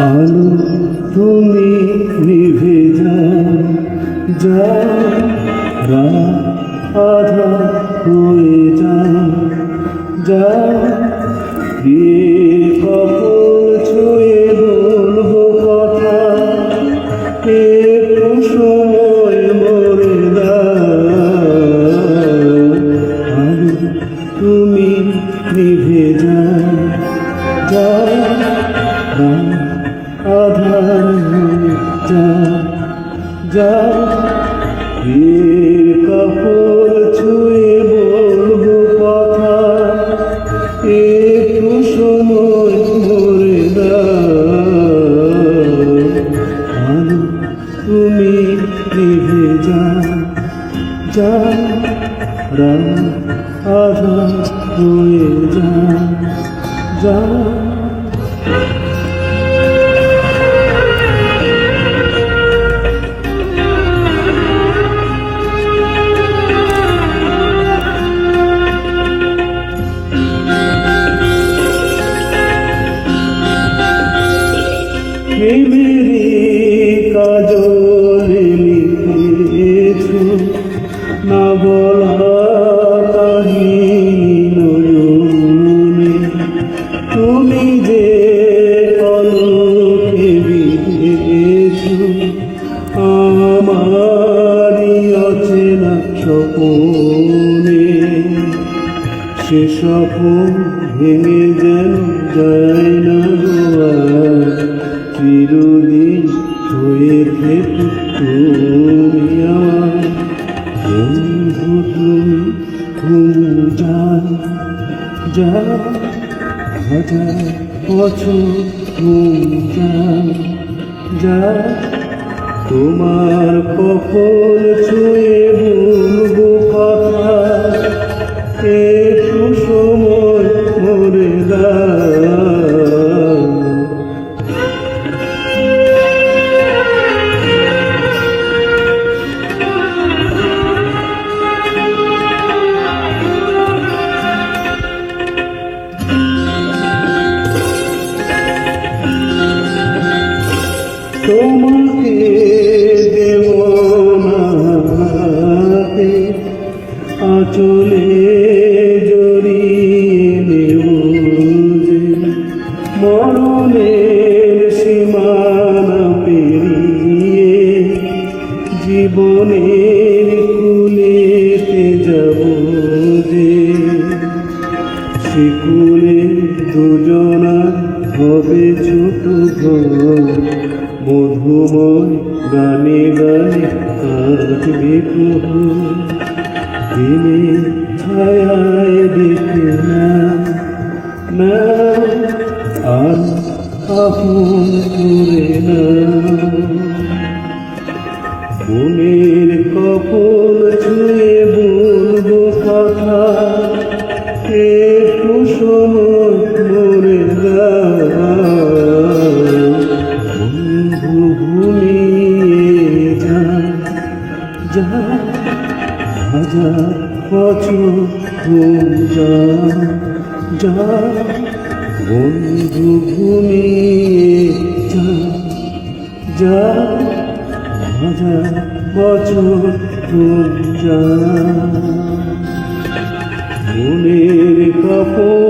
আলো তুমি নিভে যাও, রাত আঁধার হয়ে যাও, বিয়ে কখন ছুঁয়ে বলবো কথা, একটু সময় মরে দাও। আলো তুমি নিভে যাও, আধার হয়ে যাও, কাপড় ছুঁয়ে বলবো কথা, একটু সময় মরে দাও। আলো তুমি নিভে যাও, রাত আধার হয়ে যাও। প্রেমেরই কাজলে লিখেছো না বলা কাহিনী নয়নে, তুমি যে আলোকে বিধেছো আমারই অচেনা স্বপনে। সে স্বপন ভেঙে যেন যায় না চিরদিন হয়ে থেকো তুমি আমার বন্ধু। তুমি ঘুম যা হাজার বছর ঘুম যা, তোমার কখন ছুঁয়ে বলবো কথা, একটু সময় মরে দাও। তোমাকে দেব না আঁচলে জড়িয়ে নেব যে, মরণের সীমানা পেরিয়ে জীবনের কুলেতে যাব যে, শিকুলে দুজনা হবে ছোট ঘর, মধুময় গানে গানে কাটবে প্রহর। দিনের ছায়ায় দেখে না আর আপন করে না, মনের কপল ছুঁয়ে বলবো কথা, একটু সময় মরে দাও। বন্ধু ঘুমিয়ে যা হাজার বছর ঘুম যা, বন্ধু ঘুমিয়ে যা হাজার বছর ঘুম যা, মনের কাপড়